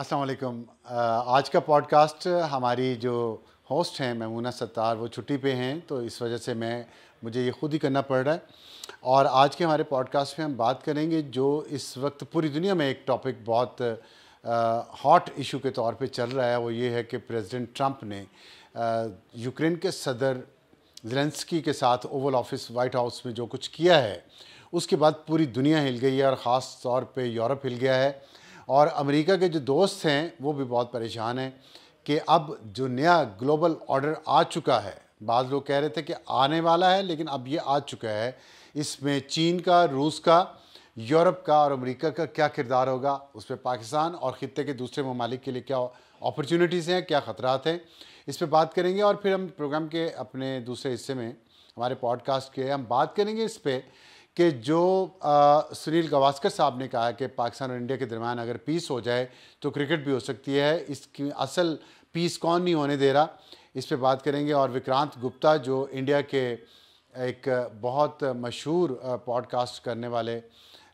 अस्सलाम वालेकुम। आज का पॉडकास्ट हमारी जो होस्ट हैं मैमूना सत्तार वो छुट्टी पे हैं, तो इस वजह से मुझे ये ख़ुद ही करना पड़ रहा है। और आज के हमारे पॉडकास्ट में हम बात करेंगे जो इस वक्त पूरी दुनिया में एक टॉपिक बहुत हॉट इशू के तौर पे चल रहा है। वो ये है कि प्रेसिडेंट ट्रंप ने यूक्रेन के सदर ज़ेलेंस्की के साथ ओवल ऑफिस वाइट हाउस में जो कुछ किया है, उसके बाद पूरी दुनिया हिल गई है और ख़ास तौर पे यूरोप हिल गया है। और अमेरिका के जो दोस्त हैं वो भी बहुत परेशान हैं कि अब जो नया ग्लोबल ऑर्डर आ चुका है, बाज़ लोग कह रहे थे कि आने वाला है, लेकिन अब ये आ चुका है। इसमें चीन का, रूस का, यूरोप का और अमेरिका का क्या किरदार होगा, उस पर पाकिस्तान और ख़ित्ते के दूसरे ममालिक के लिए क्या अपॉर्चुनिटीज़ हैं, क्या ख़तरात हैं, इस पर बात करेंगे। और फिर हम प्रोग्राम के अपने दूसरे हिस्से में हमारे पॉडकास्ट के हम बात करेंगे इस पर कि जो सुनील गावस्कर साहब ने कहा कि पाकिस्तान और इंडिया के दरमियान अगर पीस हो जाए तो क्रिकेट भी हो सकती है। इसकी असल पीस कौन नहीं होने दे रहा, इस पे बात करेंगे। और विक्रांत गुप्ता जो इंडिया के एक बहुत मशहूर पॉडकास्ट करने वाले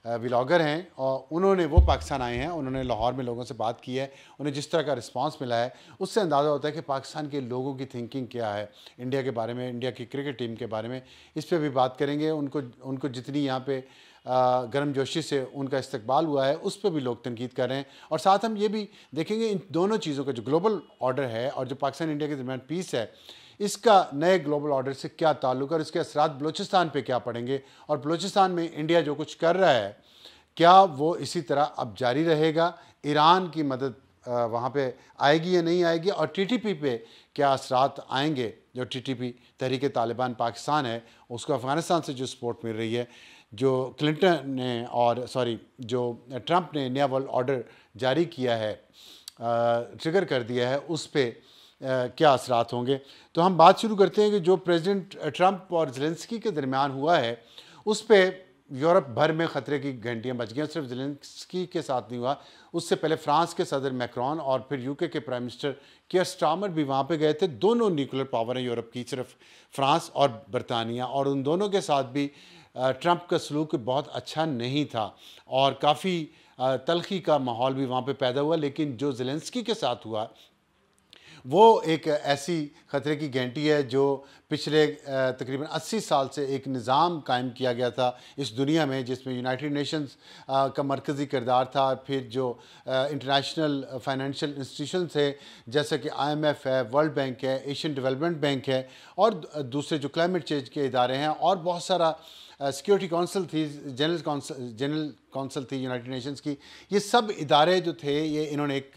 व्लॉगर हैं, और उन्होंने वो पाकिस्तान आए हैं, उन्होंने लाहौर में लोगों से बात की है। उन्हें जिस तरह का रिस्पांस मिला है उससे अंदाज़ा होता है कि पाकिस्तान के लोगों की थिंकिंग क्या है इंडिया के बारे में, इंडिया की क्रिकेट टीम के बारे में। इस पर भी बात करेंगे। उनको जितनी यहाँ पे गर्मजोशी से उनका इस्तकबाल हुआ है उस पर भी लोग तनकीद कर रहे हैं। और साथ हम ये भी देखेंगे इन दोनों चीज़ों का जो ग्लोबल ऑर्डर है और जो पाकिस्तान इंडिया के दरमियान पीस है, इसका नए ग्लोबल ऑर्डर से क्या ताल्लुक है और इसके असरात बलूचिस्तान पे क्या पड़ेंगे। और बलूचिस्तान में इंडिया जो कुछ कर रहा है, क्या वो इसी तरह अब जारी रहेगा, ईरान की मदद वहाँ पे आएगी या नहीं आएगी, और टीटीपी पे क्या असरात आएंगे। जो टीटीपी तहरीक तालिबान पाकिस्तान है, उसको अफ़गानिस्तान से जो सपोर्ट मिल रही है, जो क्लिंटन ने जो ट्रंप ने नया वर्ल्ड ऑर्डर जारी किया है, ट्रिगर कर दिया है, उस पर क्या असरात होंगे। तो हम बात शुरू करते हैं कि जो प्रेसिडेंट ट्रंप और ज़ेलेंस्की के दरमियान हुआ है, उस पर यूरोप भर में ख़तरे की घंटियां बज गई। सिर्फ ज़ेलेंस्की के साथ नहीं हुआ, उससे पहले फ्रांस के सदर मैक्रोन और फिर यूके के प्राइम मिनिस्टर कियर स्टारमर भी वहाँ पे गए थे। दोनों न्यूक्लियर पावर हैं यूरोप की, सिर्फ फ्रांस और बरतानिया, और उन दोनों के साथ भी ट्रंप का सलूक बहुत अच्छा नहीं था और काफ़ी तलखी का माहौल भी वहाँ पे पैदा हुआ। लेकिन जो ज़ेलेंस्की के साथ हुआ वो एक ऐसी ख़तरे की घंटी है जो पिछले तकरीबन 80 साल से एक निज़ाम कायम किया गया था इस दुनिया में, जिसमें यूनाइटेड नेशंस का मरकज़ी किरदार था। फिर जो इंटरनेशनल फाइनेंशियल इंस्टीट्यूशन थे जैसे कि IMF है, वर्ल्ड बैंक है, एशियन डेवलपमेंट बैंक है, और दूसरे जो क्लाइमेट चेंज के इदारे हैं, और बहुत सारा सिक्योरिटी काउंसिल थी, जनरल काउंसिल थी यूनाइटेड नेशंस की। ये सब इदारे जो थे, ये इन्होंने एक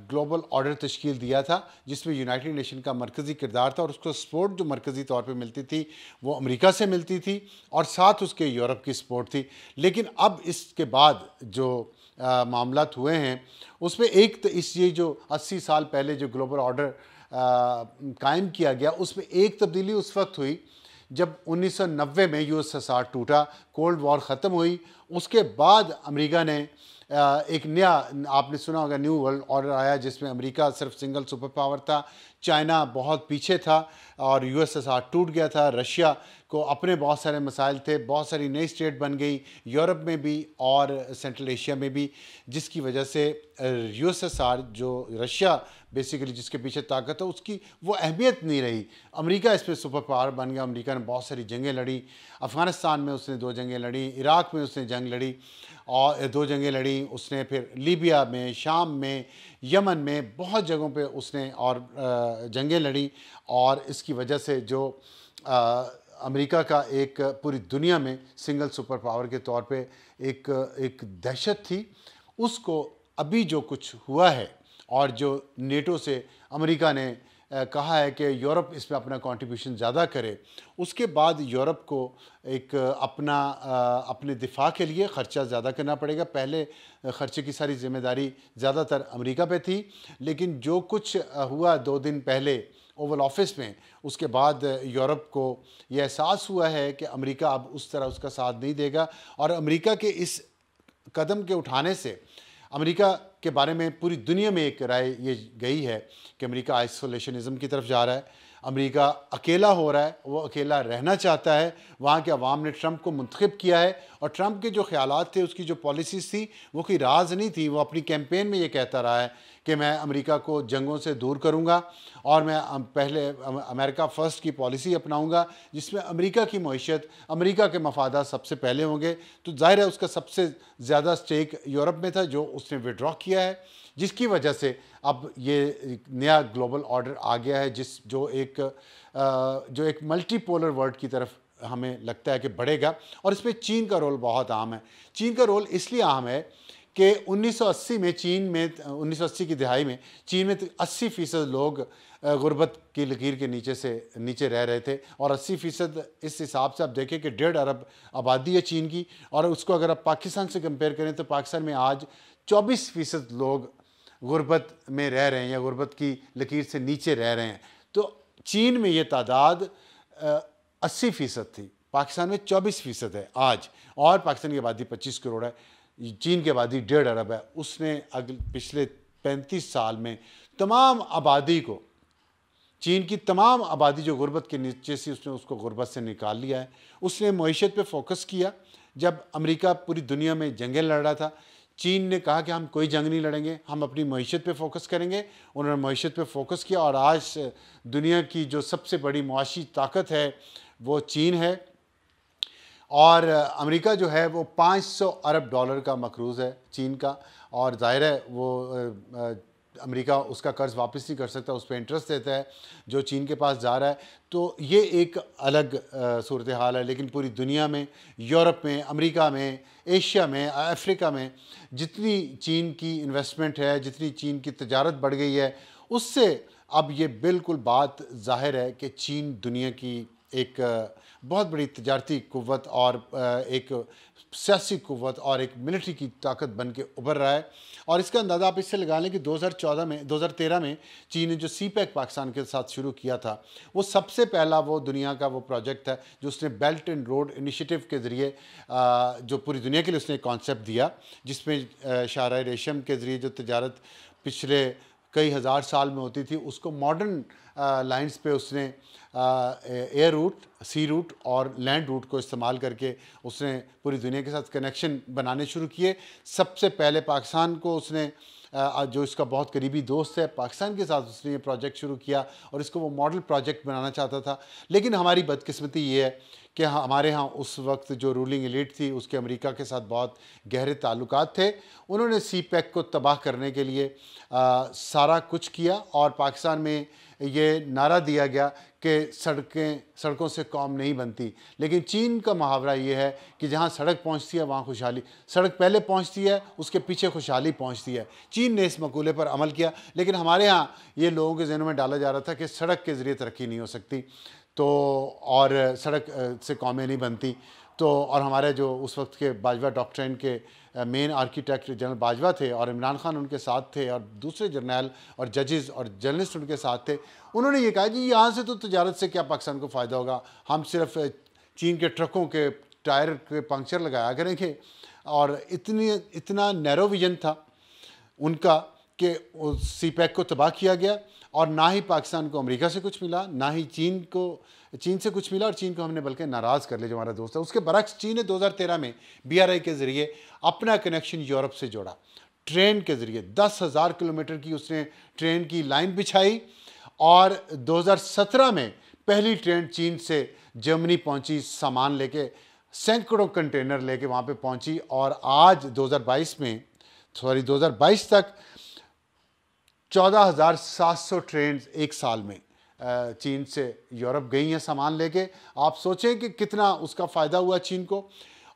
ग्लोबल ऑर्डर तश्कील दिया था जिसमें यूनाइटेड नेशन का मरकज़ी किरदार था, और उसको सपोर्ट जो मरकज़ी तौर पे मिलती थी वो अमेरिका से मिलती थी और साथ उसके यूरोप की सपोर्ट थी। लेकिन अब इसके बाद जो मामलात हुए हैं उसमें ये जो 80 साल पहले जो ग्लोबल ऑर्डर कायम किया गया, उसमें एक तब्दीली उस वक्त हुई जब 1990 में USSR टूटा, कोल्ड वॉर ख़त्म हुई। उसके बाद अमेरिका ने एक नया, आपने सुना होगा, न्यू वर्ल्ड ऑर्डर आया जिसमें अमेरिका सिर्फ सिंगल सुपर पावर था, चाइना बहुत पीछे था और USSR टूट गया था, रशिया को अपने बहुत सारे मसाइल थे, बहुत सारी नई स्टेट बन गई यूरोप में भी और सेंट्रल एशिया में भी, जिसकी वजह से USSR जो रशिया बेसिकली जिसके पीछे ताकत है उसकी वो अहमियत नहीं रही। अमेरिका इस पर सुपर पावर बन गया। अमेरिका ने बहुत सारी जंगें लड़ी, अफ़गानिस्तान में उसने 2 जंगें लड़ी, इराक़ में उसने जंग लड़ी और 2 जंगें लड़ी उसने, फिर लीबिया में, शाम में, यमन में, बहुत जगहों पे उसने और जंगें लड़ी। और इसकी वजह से जो अमेरिका का एक पूरी दुनिया में सिंगल सुपर पावर के तौर पे एक दहशत थी, उसको अभी जो कुछ हुआ है और जो नेटो से अमेरिका ने कहा है कि यूरोप इसमें अपना कंट्रीब्यूशन ज़्यादा करे, उसके बाद यूरोप को एक अपने दिफा के लिए ख़र्चा ज़्यादा करना पड़ेगा। पहले ख़र्चे की सारी जिम्मेदारी ज़्यादातर अमेरिका पे थी, लेकिन जो कुछ हुआ 2 दिन पहले ओवल ऑफिस में, उसके बाद यूरोप को यह एहसास हुआ है कि अमेरिका अब उस तरह उसका साथ नहीं देगा। और अमेरिका के इस कदम के उठाने से अमेरिका के बारे में पूरी दुनिया में एक राय ये गई है कि अमेरिका आइसोलेशनिज्म की तरफ जा रहा है, अमेरिका अकेला हो रहा है, वो अकेला रहना चाहता है। वहाँ के अवाम ने ट्रंप को मुंतखब किया है और ट्रंप के जो ख्यालात थे, उसकी जो पॉलिसीज़ थी, वो कोई राज नहीं थी। वो अपनी कैंपेन में ये कहता रहा है कि मैं अमेरिका को जंगों से दूर करूँगा और मैं पहले अमेरिका फ़र्स्ट की पॉलिसी अपनाऊँगा, जिसमें अमेरिका की मईशत, अमेरिका के मफादात सबसे पहले होंगे। तो ज़ाहिर है उसका सबसे ज़्यादा स्टेक यूरोप में था, जो उसने विड्रॉ किया है, जिसकी वजह से अब ये नया ग्लोबल ऑर्डर आ गया है, जो एक मल्टीपोलर वर्ल्ड की तरफ हमें लगता है कि बढ़ेगा। और इसमें चीन का रोल बहुत अहम है। चीन का रोल इसलिए अहम है कि 1980 की दिहाई में चीन में 80% लोग गुर्बत की लकीर के नीचे रह रहे थे, और 80% इस हिसाब से आप देखें कि 1.5 अरब आबादी है चीन की, और उसको अगर आप पाकिस्तान से कंपेयर करें तो पाकिस्तान में आज 24% लोग गुर्बत में रह रहे हैं या गुर्बत की लकीर से नीचे रह रहे हैं। तो चीन में ये तादाद 80% थी, पाकिस्तान में 24% है आज, और पाकिस्तान की आबादी 25 करोड़ है, चीन की आबादी 1.5 अरब है। उसने पिछले 35 साल में तमाम आबादी को, चीन की तमाम आबादी जो गुर्बत के नीचे से, उसने उसको गुर्बत से निकाल लिया है। उसने मईशत पे फोकस किया। जब अमेरिका पूरी दुनिया में जंगें लड़ रहा था, चीन ने कहा कि हम कोई जंग नहीं लड़ेंगे, हम अपनी मईशत पे फोकस करेंगे। उन्होंने मईशत पे फोकस किया, और आज दुनिया की जो सबसे बड़ी मुआशी ताकत है वो चीन है। और अमेरिका जो है वो $500 अरब का मकरूज़ है चीन का, और ज़ाहिर है वो अमेरिका उसका कर्ज़ वापस नहीं कर सकता, उस पर इंटरेस्ट देता है जो चीन के पास जा रहा है। तो ये एक अलग सूरत हाल है। लेकिन पूरी दुनिया में, यूरोप में, अमेरिका में, एशिया में, अफ्रीका में जितनी चीन की इन्वेस्टमेंट है, जितनी चीन की तजारत बढ़ गई है, उससे अब ये बिल्कुल बात ज़ाहिर है कि चीन दुनिया की एक बहुत बड़ी तजारती कुव्वत और एक सियासी कुव्वत और एक मिलिट्री की ताकत बन के उभर रहा है। और इसका अंदाज़ा आप इससे लगा लें कि 2013 में चीन ने जो CPEC पाकिस्तान के साथ शुरू किया था, वो सबसे पहला वो दुनिया का वो प्रोजेक्ट है जो उसने बेल्ट एंड रोड इनिशिएटिव के ज़रिए जो पूरी दुनिया के लिए उसने कॉन्सेप्ट दिया, जिसमें शाहराह रेशम के ज़रिए जो तजारत पिछले कई हज़ार साल में होती थी, उसको मॉडर्न लाइंस पे उसने एयर रूट, सी रूट और लैंड रूट को इस्तेमाल करके उसने पूरी दुनिया के साथ कनेक्शन बनाने शुरू किए। सबसे पहले पाकिस्तान को उसने जो इसका बहुत करीबी दोस्त है, पाकिस्तान के साथ उसने ये प्रोजेक्ट शुरू किया और इसको वो मॉडल प्रोजेक्ट बनाना चाहता था। लेकिन हमारी बदकिस्मती ये है कि हमारे यहाँ उस वक्त जो रूलिंग एलीट थी, उसके अमेरिका के साथ बहुत गहरे ताल्लुकात थे। उन्होंने CPEC को तबाह करने के लिए सारा कुछ किया, और पाकिस्तान में ये नारा दिया गया कि सड़कों से कौम नहीं बनती। लेकिन चीन का मुहावरा ये है कि जहाँ सड़क पहुँचती है वहाँ खुशहाली, सड़क पहले पहुँचती है, उसके पीछे खुशहाली पहुँचती है। चीन ने इस मकूले पर अमल किया, लेकिन हमारे यहाँ ये लोगों के ज़हनों में डाला जा रहा था कि सड़क के ज़रिए तरक्की नहीं हो सकती, तो और सड़क से कौमें नहीं बनती। तो और हमारे जो उस वक्त के बाजवा डॉक्ट्रिन के मेन आर्किटेक्ट जनरल बाजवा थे, और इमरान खान उनके साथ थे, और दूसरे जर्नल और जजेस और जर्नलिस्ट उनके साथ थे। उन्होंने ये कहा कि यहाँ से तो तजारत से क्या पाकिस्तान को फ़ायदा होगा, हम सिर्फ चीन के ट्रकों के टायर के पंक्चर लगाया करेंगे। और इतना नैरो विजन था उनका कि CPEC को तबाह किया गया, और ना ही पाकिस्तान को अमेरिका से कुछ मिला, ना ही चीन से कुछ मिला, और चीन को हमने बल्कि नाराज़ कर लिया जो हमारा दोस्त है। उसके बरक्स चीन ने 2013 में BRI के ज़रिए अपना कनेक्शन यूरोप से जोड़ा, ट्रेन के ज़रिए 10,000 किलोमीटर की उसने ट्रेन की लाइन बिछाई, और 2017 में पहली ट्रेन चीन से जर्मनी पहुंची, सामान लेके, सैकड़ों कंटेनर लेके वहाँ पे पहुंची। और आज 2022 तक 14,700 ट्रेन एक साल में चीन से यूरोप गई हैं सामान लेके। आप सोचें कि कितना उसका फ़ायदा हुआ चीन को।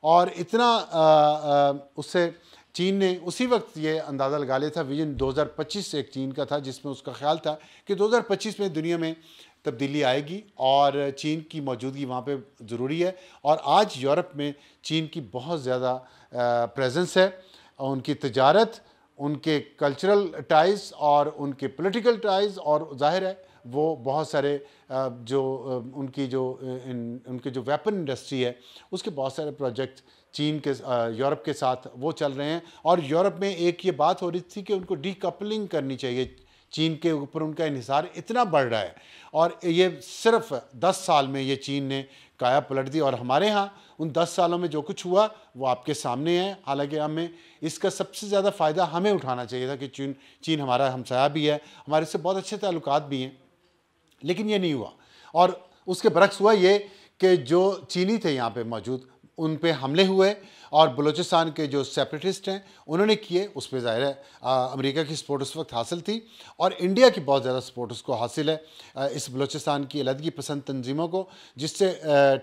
और इतना उससे चीन ने उसी वक्त ये अंदाज़ा लगा लिया था, विजन 2025 एक चीन का था, जिसमें उसका ख्याल था कि 2025 में दुनिया में तब्दीली आएगी और चीन की मौजूदगी वहाँ पे ज़रूरी है। और आज यूरोप में चीन की बहुत ज़्यादा प्रेजेंस है, उनकी तजारत, उनके कल्चरल टाइज़ और उनके पॉलिटिकल टाइज़, और जाहिर है वो बहुत सारे उनके जो वेपन इंडस्ट्री है उसके बहुत सारे प्रोजेक्ट चीन के यूरोप के साथ वो चल रहे हैं। और यूरोप में एक ये बात हो रही थी कि उनको डीकपलिंग करनी चाहिए, चीन के ऊपर उनका इन्हिसार इतना बढ़ रहा है, और ये सिर्फ 10 साल में ये चीन ने काया पलट दी। और हमारे यहाँ उन 10 सालों में जो कुछ हुआ वो आपके सामने है। हालांकि हमें इसका सबसे ज़्यादा फ़ायदा हमें उठाना चाहिए था कि चीन हमारा हमसाया भी है, हमारे से बहुत अच्छे ताल्लुकात भी हैं, लेकिन ये नहीं हुआ। और उसके बरक्स हुआ ये कि जो चीनी थे यहाँ पे मौजूद उन पे हमले हुए, और बलूचिस्तान के जो सेपरेटिस्ट हैं उन्होंने किए। उस पर ज़ाहिर है अमेरिका की सपोर्ट उस वक्त हासिल थी, और इंडिया की बहुत ज़्यादा सपोर्ट उसको हासिल है इस बलूचिस्तान की अलहदगी पसंद तंजीमों को, जिससे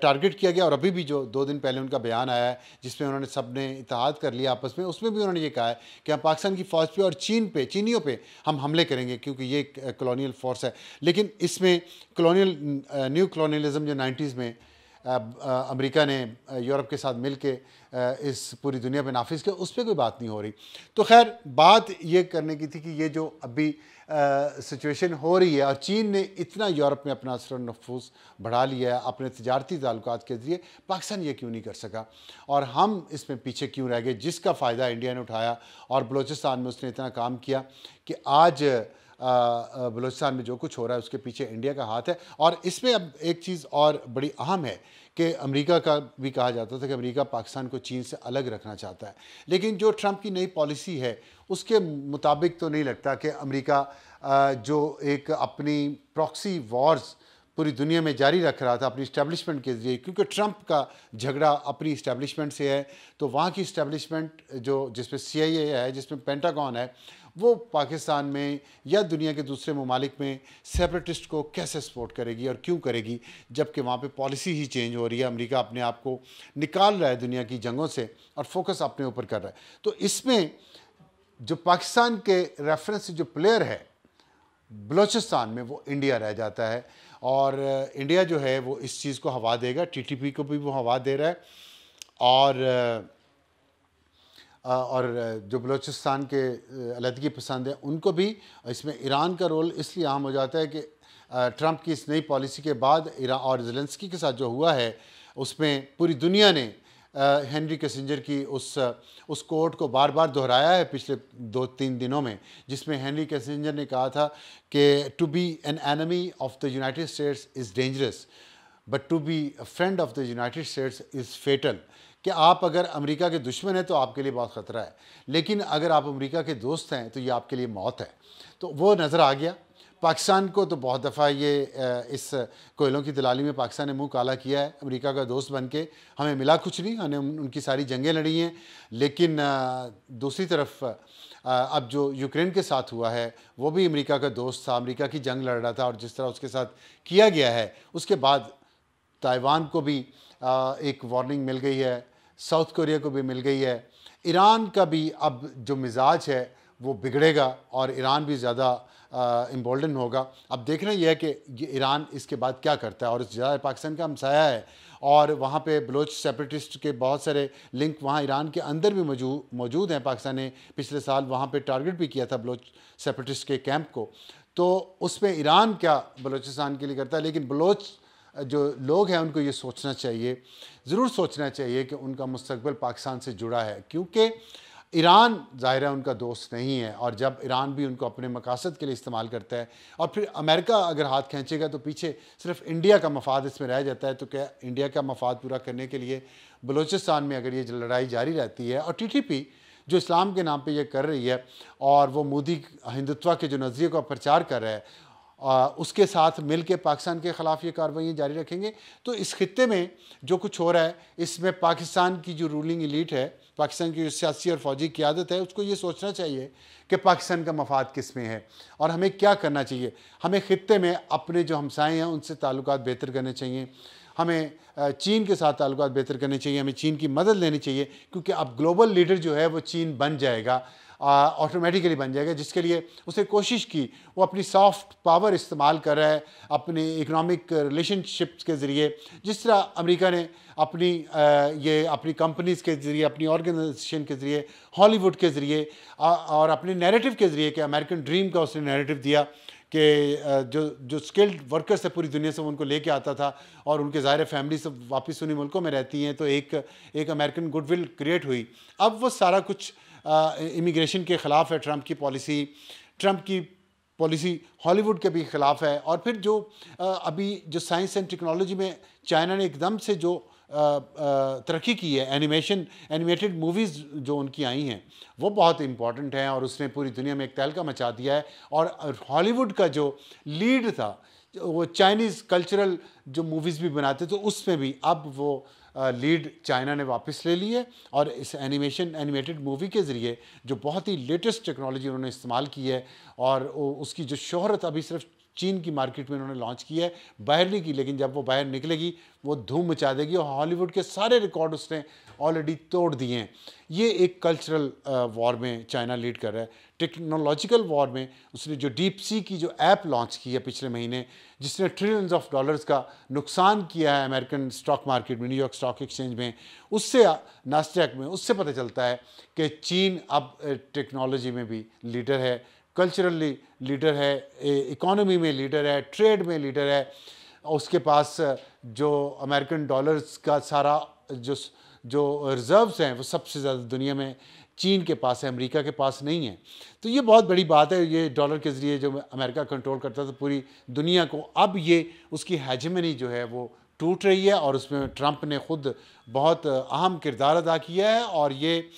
टारगेट किया गया। और अभी भी जो 2 दिन पहले उनका बयान आया है जिसमें उन्होंने सब ने इत्तेहाद कर लिया आपस में, उसमें भी उन्होंने ये कहा है कि हम पाकिस्तान की फ़ौज पे और चीनियों पे हम हमले करेंगे, क्योंकि ये कॉलोनियल फोर्स है। लेकिन इसमें न्यू कॉलोनियलिज्म जो 90s में अमेरिका ने यूरोप के साथ मिल के इस पूरी दुनिया पे नाफिज किया, उस पर कोई बात नहीं हो रही। तो खैर बात ये करने की थी कि ये जो अभी सिचुएशन हो रही है, और चीन ने इतना यूरोप में अपना असर नफूज़ बढ़ा लिया है अपने तिजारती ताल्लुकात के ज़रिए, पाकिस्तान ये क्यों नहीं कर सका, और हम इसमें पीछे क्यों रह गए, जिसका फ़ायदा इंडिया ने उठाया। और बलूचिस्तान में उसने इतना काम किया कि आज बलूचिस्तान में जो कुछ हो रहा है उसके पीछे इंडिया का हाथ है। और इसमें अब एक चीज़ और बड़ी अहम है कि अमेरिका का भी कहा जाता था कि अमेरिका पाकिस्तान को चीन से अलग रखना चाहता है, लेकिन जो ट्रंप की नई पॉलिसी है उसके मुताबिक तो नहीं लगता कि अमेरिका जो एक अपनी प्रॉक्सी वॉर्स पूरी दुनिया में जारी रख रहा था अपनी इस्टेब्लिशमेंट के ज़रिए, क्योंकि ट्रंप का झगड़ा अपनी इस्टेब्लिशमेंट से है, तो वहाँ की इस्टेब्लिशमेंट जो जिसमें CIA है, जिसमें पेंटागन है, वो पाकिस्तान में या दुनिया के दूसरे ममालिक में सेपरेटिस्ट को कैसे सपोर्ट करेगी और क्यों करेगी, जबकि वहाँ पे पॉलिसी ही चेंज हो रही है। अमेरिका अपने आप को निकाल रहा है दुनिया की जंगों से और फोकस अपने ऊपर कर रहा है। तो इसमें जो पाकिस्तान के रेफरेंस से जो प्लेयर है बलूचिस्तान में, वो इंडिया रह जाता है। और इंडिया जो है वो इस चीज़ को हवा देगा, TTP को भी वो हवा दे रहा है। और जो बलूचिस्तान के अलहदगी पसंद है उनको भी इसमें ईरान का रोल इसलिए अहम हो जाता है कि ट्रंप की इस नई पॉलिसी के बाद ईरान और ज़ेलेंस्की के साथ जो हुआ है उसमें पूरी दुनिया ने हेनरी किसिंजर की उस कोट को बार बार दोहराया है पिछले 2-3 दिनों में, जिसमें हेनरी किसिंजर ने कहा था कि to be an enemy of the United States is dangerous but to be a friend of the United States is fatal. कि आप अगर अमेरिका के दुश्मन हैं तो आपके लिए बहुत ख़तरा है, लेकिन अगर आप अमेरिका के दोस्त हैं तो ये आपके लिए मौत है। तो वो नज़र आ गया। पाकिस्तान को तो बहुत दफ़ा ये इस कोयलों की दलाली में पाकिस्तान ने मुंह काला किया है अमेरिका का दोस्त बन के। हमें मिला कुछ नहीं, हमने उनकी सारी जंगें लड़ी हैं, लेकिन दूसरी तरफ अब जो यूक्रेन के साथ हुआ है वो भी अमेरिका का दोस्त था, अमेरिका की जंग लड़ रहा था, और जिस तरह उसके साथ किया गया है उसके बाद ताइवान को भी एक वार्निंग मिल गई है, साउथ कोरिया को भी मिल गई है। ईरान का भी अब जो मिजाज है वो बिगड़ेगा और ईरान भी ज़्यादा इम्बोल्डन होगा। अब देखना यह है कि ईरान इसके बाद क्या करता है, और ज़्यादा पाकिस्तान का हमसाया है और वहाँ पे बलोच सेपरेटिस्ट के बहुत सारे लिंक वहाँ ईरान के अंदर भी मौजूद हैं। पाकिस्तान ने पिछले साल वहाँ पे टारगेट भी किया था बलोच सेपरेटिस्ट के कैंप को, तो उसमें ईरान क्या बलूचिस्तान के लिए करता है। लेकिन बलोच जो लोग हैं उनको ये सोचना चाहिए, ज़रूर सोचना चाहिए कि उनका मुस्तकबिल पाकिस्तान से जुड़ा है, क्योंकि ईरान ज़ाहिर है उनका दोस्त नहीं है, और जब ईरान भी उनको अपने मकासद के लिए इस्तेमाल करता है और फिर अमेरिका अगर हाथ खींचेगा तो पीछे सिर्फ इंडिया का मफाद इसमें रह जाता है। तो क्या इंडिया का मफाद पूरा करने के लिए बलूचिस्तान में अगर ये लड़ाई जारी रहती है, और TTP जो इस्लाम के नाम पे ये कर रही है और वो मोदी हिंदुत्व के जो नज़रिए का प्रचार कर रहा है, उसके साथ मिल के पाकिस्तान के ख़िलाफ़ ये कार्रवाई जारी रखेंगे, तो इस खित्ते में जो कुछ हो रहा है इसमें पाकिस्तान की जो रूलिंग एलीट है, पाकिस्तान की जो सियासी और फ़ौजी क़यादत है, उसको ये सोचना चाहिए कि पाकिस्तान का मफाद किस में है और हमें क्या करना चाहिए। हमें खित्ते में अपने जो हमसाए हैं उनसे ताल्लुकात बेहतर करने चाहिए, हमें चीन के साथ ताल्लुकात बेहतर करने चाहिए, हमें चीन की मदद लेनी चाहिए, क्योंकि अब ग्लोबल लीडर जो है वो चीन बन जाएगा। ऑटोमेटिकली बन जाएगा, जिसके लिए उसने कोशिश की। वो अपनी सॉफ्ट पावर इस्तेमाल कर रहा है अपनी इकोनॉमिक रिलेशनशिप्स के ज़रिए, जिस तरह अमेरिका ने अपनी ये अपनी कंपनीज़ के ज़रिए, अपनी ऑर्गेनाइजेशन के ज़रिए, हॉलीवुड के ज़रिए और अपने नैरेटिव के ज़रिए, कि अमेरिकन ड्रीम का उसने नैरेटिव दिया कि जो स्किल्ड वर्कर्स है पूरी दुनिया से, वो उनको लेके आता था और उनके ज़ाहिर फैमिली सब वापस उन्हीं मुल्कों में रहती हैं, तो एक अमेरिकन गुडविल क्रिएट हुई। अब वो सारा कुछ इमिग्रेशन के ख़िलाफ़ है, ट्रंप की पॉलिसी हॉलीवुड के भी ख़िलाफ़ है। और फिर जो अभी जो साइंस एंड टेक्नोलॉजी में चाइना ने एकदम से जो तरक्की की है, एनिमेटेड मूवीज़ जो उनकी आई हैं वो बहुत इंपॉर्टेंट हैं, और उसने पूरी दुनिया में एक तहलका मचा दिया है। और हॉलीवुड का जो लीड था, वो चाइनीज़ कल्चरल जो मूवीज़ भी बनाते, तो उसमें भी अब वो लीड चाइना ने वापस ले ली है। और इस एनिमेटेड मूवी के ज़रिए जो बहुत ही लेटेस्ट टेक्नोलॉजी उन्होंने इस्तेमाल की है, और उसकी जो शोहरत अभी सिर्फ चीन की मार्केट में उन्होंने लॉन्च की है, बाहर नहीं की, लेकिन जब वो बाहर निकलेगी वो धूम मचा देगी, और हॉलीवुड के सारे रिकॉर्ड उसने ऑलरेडी तोड़ दिए हैं। ये एक कल्चरल वॉर में चाइना लीड कर रहा है। टेक्नोलॉजिकल वॉर में उसने जो डीप सी की जो ऐप लॉन्च की है पिछले महीने, जिसने ट्रिलियंस ऑफ डॉलर्स का नुकसान किया है अमेरिकन स्टॉक मार्केट में, न्यूयॉर्क स्टॉक एक्सचेंज में, उससे नास्डैक में, उससे पता चलता है कि चीन अब टेक्नोलॉजी में भी लीडर है, कल्चरली लीडर है, इकोनॉमी में लीडर है, ट्रेड में लीडर है। उसके पास जो अमेरिकन डॉलर्स का सारा जो रिजर्व्स हैं वो सबसे ज़्यादा दुनिया में चीन के पास है, अमेरिका के पास नहीं है। तो ये बहुत बड़ी बात है। ये डॉलर के ज़रिए जो अमेरिका कंट्रोल करता था पूरी दुनिया को, अब ये उसकी हेजेमनी जो है वो टूट रही है, और उसमें ट्रंप ने ख़ुद बहुत अहम किरदार अदा किया है। और ये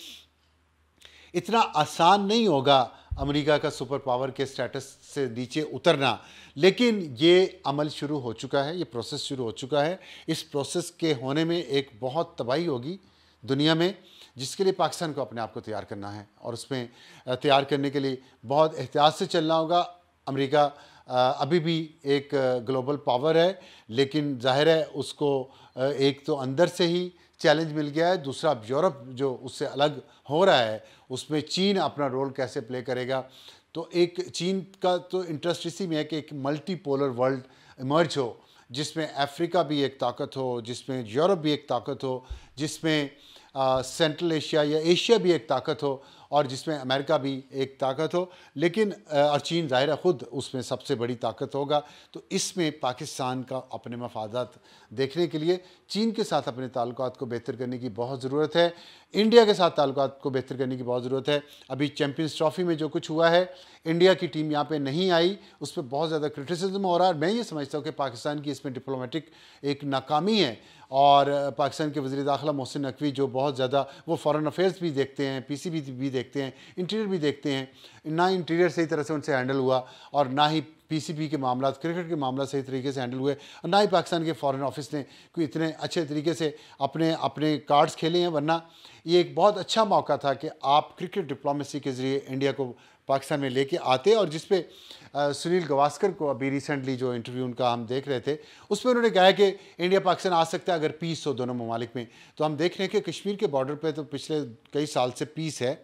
इतना आसान नहीं होगा अमेरिका का सुपर पावर के स्टेटस से नीचे उतरना, लेकिन ये अमल शुरू हो चुका है, ये प्रोसेस शुरू हो चुका है। इस प्रोसेस के होने में एक बहुत तबाही होगी दुनिया में, जिसके लिए पाकिस्तान को अपने आप को तैयार करना है, और उसमें तैयार करने के लिए बहुत एहतियात से चलना होगा। अमेरिका अभी भी एक ग्लोबल पावर है, लेकिन जाहिर है उसको एक तो अंदर से ही चैलेंज मिल गया है, दूसरा अब यूरोप जो उससे अलग हो रहा है, उसमें चीन अपना रोल कैसे प्ले करेगा। तो एक चीन का तो इंटरेस्ट इसी में है कि एक मल्टीपोलर वर्ल्ड इमर्ज हो, जिसमें अफ्रीका भी एक ताकत हो, जिसमें यूरोप भी एक ताकत हो, जिसमें सेंट्रल एशिया या एशिया भी एक ताकत हो, और जिसमें अमेरिका भी एक ताकत हो, लेकिन और चीन ज़ाहिर है ख़ुद उसमें सबसे बड़ी ताकत होगा। तो इसमें पाकिस्तान का अपने मफादात देखने के लिए चीन के साथ अपने ताल्लुकात को बेहतर करने की बहुत ज़रूरत है, इंडिया के साथ ताल्लुकात को बेहतर करने की बहुत ज़रूरत है। अभी चैम्पियंस ट्रॉफ़ी में जो कुछ हुआ है, इंडिया की टीम यहाँ पे नहीं आई, उस पर बहुत ज़्यादा क्रिटिसिज्म हो रहा है। मैं ये समझता हूँ कि पाकिस्तान की इसमें डिप्लोमेटिक एक नाकामी है, और पाकिस्तान के वज़ीर दाखिला मोहसिन नकवी जो बहुत ज़्यादा वो फॉरेन अफेयर्स भी देखते हैं, पीसीबी भी देखते हैं, इंटीरियर भी देखते हैं, ना इंटीरियर सही तरह से उनसे हैंडल हुआ, और ना ही पीसीबी के मामला, क्रिकेट के मामला सही तरीके से हैंडल हुए, और ना ही पाकिस्तान के फॉरेन ऑफिस ने कोई इतने अच्छे तरीके से अपने अपने कार्ड्स खेले हैं। वरना ये एक बहुत अच्छा मौका था कि आप क्रिकेट डिप्लोमेसी के ज़रिए इंडिया को पाकिस्तान में लेके आते, और जिस पे सुनील गावस्कर को अभी रिसेंटली जो इंटरव्यू उनका हम देख रहे थे, उसमें उन्होंने कहा है कि इंडिया पाकिस्तान आ सकता है अगर पीस हो दोनों ममालिक में। तो हम देख रहे हैं कि कश्मीर के बॉर्डर पे तो पिछले कई साल से पीस है,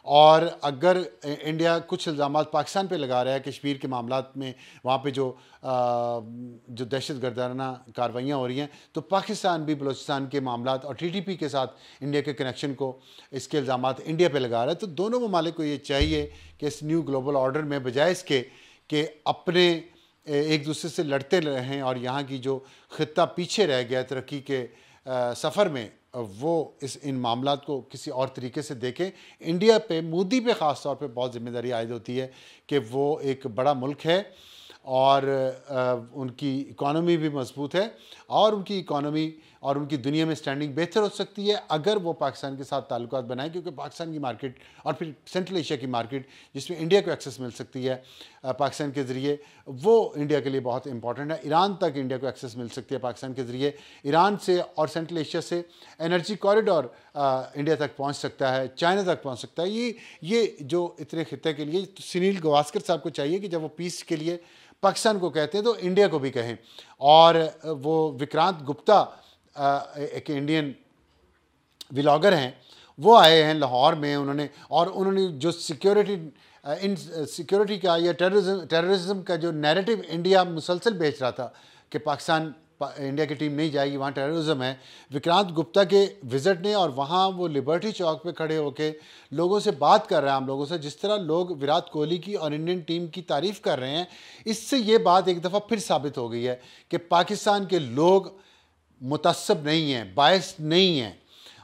और अगर इंडिया कुछ इल्ज़ाम पाकिस्तान पे लगा रहा है कश्मीर के मामलात में, वहाँ पे जो दहशतगर्दाना कार्रवाइयाँ हो रही हैं, तो पाकिस्तान भी बलूचिस्तान के मामलात और टीटीपी के साथ इंडिया के कनेक्शन को, इसके इल्ज़ाम इंडिया पे लगा रहा है। तो दोनों ममालिक को ये चाहिए कि इस न्यू ग्लोबल ऑर्डर में बजाय इसके कि अपने एक दूसरे से लड़ते रहें, और यहाँ की जो ख़ित्ता पीछे रह गया तरक्की के सफ़र में, वो इन मामलात को किसी और तरीके से देखें। इंडिया पे, मोदी पे ख़ास तौर पे बहुत ज़िम्मेदारी आयद होती है कि वो एक बड़ा मुल्क है, और उनकी इकॉनमी भी मजबूत है, और उनकी इकॉनमी और उनकी दुनिया में स्टैंडिंग बेहतर हो सकती है अगर वो पाकिस्तान के साथ ताल्लुकात बनाएं, क्योंकि पाकिस्तान की मार्केट और फिर सेंट्रल एशिया की मार्केट जिसमें इंडिया को एक्सेस मिल सकती है पाकिस्तान के ज़रिए, वो इंडिया के लिए बहुत इंपॉर्टेंट है। ईरान तक इंडिया को एक्सेस मिल सकती है पाकिस्तान के ज़रिए, ईरान से और सेंट्रल एशिया से एनर्जी कॉरिडोर इंडिया तक पहुँच सकता है, चाइना तक पहुँच सकता है। ये जो इतने खित्ते के लिए सुनील गावस्कर साहब को चाहिए कि जब वो पीस के लिए पाकिस्तान को कहते हैं तो इंडिया को भी कहें। और वो विक्रांत गुप्ता एक इंडियन व्लॉगर हैं, वो आए हैं लाहौर में, उन्होंने जो सिक्योरिटी का या टेररिज्म का जो नैरेटिव इंडिया मुसलसल बेच रहा था कि इंडिया की टीम नहीं जाएगी, वहाँ टेररिज्म है। विक्रांत गुप्ता के विज़िट ने, और वहाँ वो लिबर्टी चौक पे खड़े होकर लोगों से बात कर रहे हैं, आम लोगों से, जिस तरह लोग विराट कोहली की और इंडियन टीम की तारीफ़ कर रहे हैं, इससे ये बात एक दफ़ा फिर साबित हो गई है कि पाकिस्तान के लोग मुतअस्सब नहीं हैं, बायस नहीं हैं,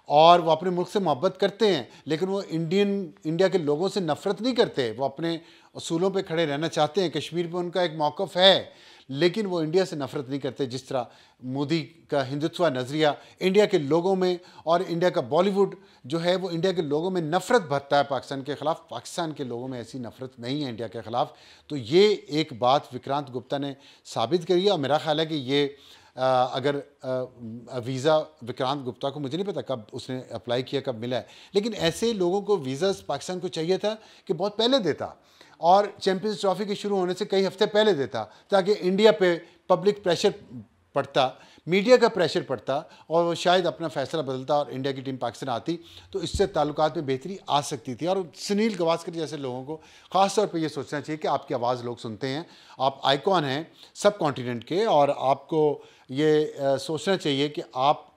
और वो अपने मुल्क से मोहब्बत करते हैं, लेकिन वो इंडिया के लोगों से नफ़रत नहीं करते। वो अपने असूलों पे खड़े रहना चाहते हैं। कश्मीर पे उनका एक मौक़िफ़ है, लेकिन वो इंडिया से नफ़रत नहीं करते। जिस तरह मोदी का हिंदुत्व नज़रिया इंडिया के लोगों में, और इंडिया का बॉलीवुड जो है वो इंडिया के लोगों में नफ़रत भरता है पाकिस्तान के ख़िलाफ़, पाकिस्तान के लोगों में ऐसी नफ़रत नहीं है इंडिया के ख़िलाफ़। तो ये एक बात विक्रांत गुप्ता ने साबित करी है, और मेरा ख्याल है कि ये अगर वीज़ा विक्रांत गुप्ता को, मुझे नहीं पता कब उसने अप्लाई किया, कब मिला है, लेकिन ऐसे लोगों को वीज़ा पाकिस्तान को चाहिए था कि बहुत पहले देता, और चैंपियंस ट्रॉफी के शुरू होने से कई हफ्ते पहले देता, ताकि इंडिया पे पब्लिक प्रेशर पड़ता, मीडिया का प्रेशर पड़ता, और वो शायद अपना फ़ैसला बदलता और इंडिया की टीम पाकिस्तान आती, तो इससे ताल्लुकात में बेहतरी आ सकती थी। और सुनील गावस्कर जैसे लोगों को ख़ास तौर पे ये सोचना चाहिए कि आपकी आवाज़ लोग सुनते हैं, आप आइकॉन हैं सब कॉन्टिनेंट के, और आपको ये सोचना चाहिए कि आप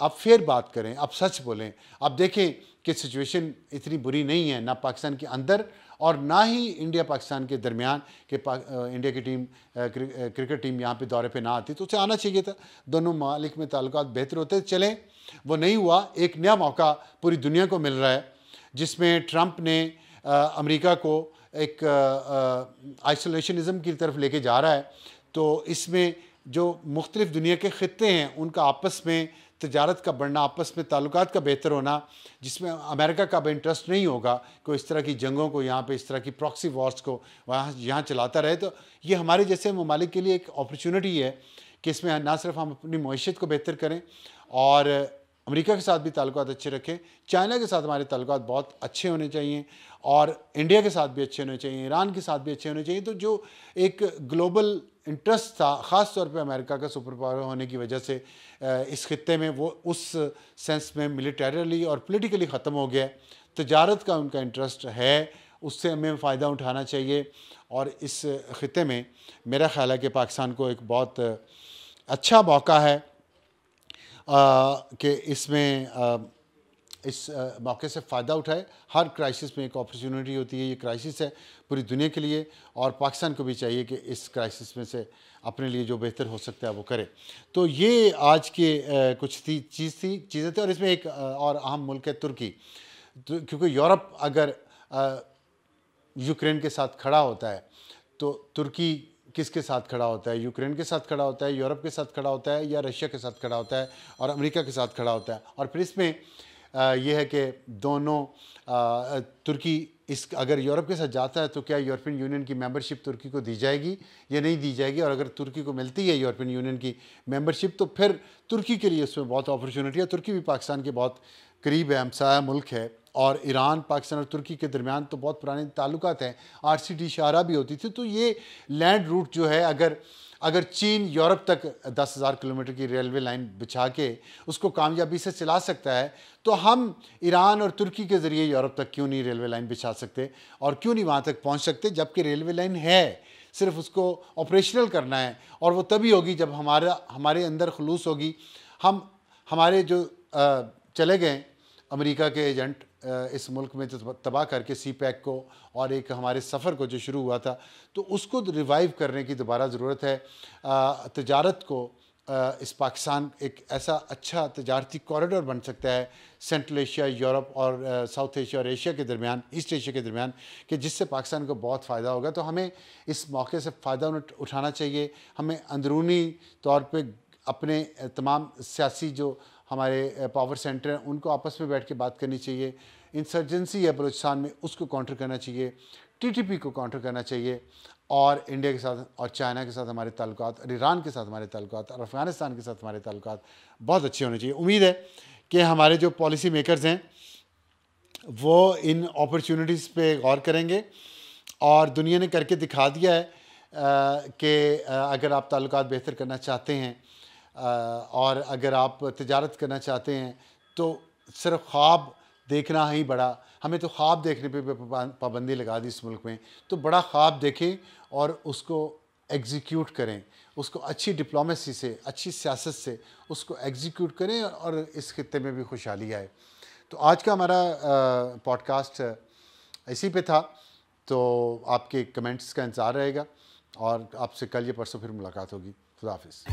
फेयर बात करें, आप सच बोलें। आप देखें कि सिचुएशन इतनी बुरी नहीं है, ना पाकिस्तान के अंदर और ना ही इंडिया पाकिस्तान के दरमियान, कि इंडिया की टीम क्रिकेट टीम यहाँ पे दौरे पे ना आती, तो उसे आना चाहिए था। दोनों ममालिक में ताल्लुकात बेहतर होते चले, वो नहीं हुआ। एक नया मौका पूरी दुनिया को मिल रहा है, जिसमें ट्रंप ने अमेरिका को एक आइसोलेशनिज़म की तरफ लेके जा रहा है। तो इसमें जो मुख्तलिफ दुनिया के ख़ित्ते हैं, उनका आपस में तजारत का बढ़ना, आपस में ताल्लुकात का बेहतर होना, जिसमें अमेरिका का भी इंटरेस्ट नहीं होगा कोई इस तरह की जंगों को, यहाँ पे इस तरह की प्रॉक्सी वॉर्स को यहाँ चलाता रहे। तो ये हमारे जैसे ममालिक के लिए एक अपॉर्चुनिटी है कि इसमें ना सिर्फ हम अपनी मईशत को बेहतर करें, और अमेरिका के साथ भी ताल्लुकात अच्छे रखें, चाइना के साथ हमारे ताल्लुकात बहुत अच्छे होने चाहिए, और इंडिया के साथ भी अच्छे होने चाहिए, ईरान के साथ भी अच्छे होने चाहिए। तो जो एक ग्लोबल इंटरेस्ट था, ख़ास तौर पे अमेरिका का सुपर पावर होने की वजह से इस खित्ते में, वो उस सेंस में मिलिटरली और पॉलिटिकली ख़त्म हो गया। तजारत का उनका इंटरेस्ट है, उससे हमें फ़ायदा उठाना चाहिए। और इस खित्ते में मेरा ख़्याल है कि पाकिस्तान को एक बहुत अच्छा मौका है कि इसमें इस मौके से फ़ायदा उठाए। हर क्राइसिस में एक अपॉर्चुनिटी होती है, ये क्राइसिस है पूरी दुनिया के लिए, और पाकिस्तान को भी चाहिए कि इस क्राइसिस में से अपने लिए जो बेहतर हो सकता है वो करे। तो ये आज के कुछ चीज़ें थी। और इसमें एक और अहम मुल्क है तुर्की, क्योंकि यूरोप अगर यूक्रेन के साथ खड़ा होता है, तो तुर्की किसके साथ खड़ा होता है? यूक्रेन के साथ खड़ा होता है, यूरोप के साथ खड़ा होता है, या रशिया के साथ खड़ा होता है, और अमेरिका के साथ खड़ा होता है। और फिर इसमें यह है कि दोनों तुर्की अगर यूरोप के साथ जाता है, तो क्या यूरोपियन यूनियन की मेंबरशिप तुर्की को दी जाएगी या नहीं दी जाएगी? और अगर तुर्की को मिलती है यूरोपियन यूनियन की मेंबरशिप, तो फिर तुर्की के लिए उसमें बहुत अपॉर्चुनिटी है। तुर्की भी पाकिस्तान के बहुत करीब है, हमसाया मुल्क है, और ईरान, पाकिस्तान और तुर्की के दरमियान तो बहुत पुराने ताल्लुकात हैं, RCT शाहरा भी होती थी। तो ये लैंड रूट जो है, अगर चीन यूरोप तक 10,000 किलोमीटर की रेलवे लाइन बिछा के उसको कामयाबी से चला सकता है, तो हम ईरान और तुर्की के ज़रिए यूरोप तक क्यों नहीं रेलवे लाइन बिछा सकते, और क्यों नहीं वहाँ तक पहुँच सकते? जबकि रेलवे लाइन है, सिर्फ उसको ऑपरेशनल करना है, और वो तभी होगी जब हमारे अंदर खुलूस होगी। हमारे जो चले गए अमेरिका के एजेंट इस मुल्क में तबाह करके CPEC को, और एक हमारे सफ़र को जो शुरू हुआ था, तो उसको रिवाइव करने की दोबारा ज़रूरत है। तजारत को इस पाकिस्तान एक ऐसा अच्छा तजारती कॉरिडोर बन सकता है सेंट्रल एशिया, यूरोप और साउथ एशिया और एशिया के दरमियान, ईस्ट एशिया के दरमियान, कि जिससे पाकिस्तान को बहुत फ़ायदा होगा। तो हमें इस मौके से फ़ायदा उठाना चाहिए। हमें अंदरूनी तौर पे अपने तमाम सियासी जो हमारे पावर सेंटर हैं, उनको आपस में बैठ के बात करनी चाहिए। इंसर्जेंसी है बलूचिस्तान में, उसको काउंटर करना चाहिए। TTP को काउंटर करना चाहिए, और इंडिया के साथ और चाइना के साथ हमारे ताल्लुकात, और ईरान के साथ हमारे ताल्लुकात, और अफ़गानिस्तान के साथ हमारे ताल्लुकात बहुत अच्छे होने चाहिए। उम्मीद है कि हमारे जो पॉलिसी मेकर्स हैं वो इन अपॉर्चुनिटीज़ पे गौर करेंगे, और दुनिया ने करके दिखा दिया है कि अगर आप ताल्लुकात बेहतर करना चाहते हैं, और अगर आप तजारत करना चाहते हैं, तो सिर्फ ख्वाब देखना ही बड़ा, हमें तो ख्वाब देखने पे पाबंदी लगा दी इस मुल्क में। तो बड़ा ख्वाब देखें और उसको एग्जीक्यूट करें, उसको अच्छी डिप्लोमेसी से, अच्छी सियासत से उसको एग्जीक्यूट करें और इस खित्ते में भी खुशहाली आए। तो आज का हमारा पॉडकास्ट इसी पे था। तो आपके कमेंट्स का इंतज़ार रहेगा और आपसे कल या परसों फिर मुलाकात होगी। खुदा हाफिज़।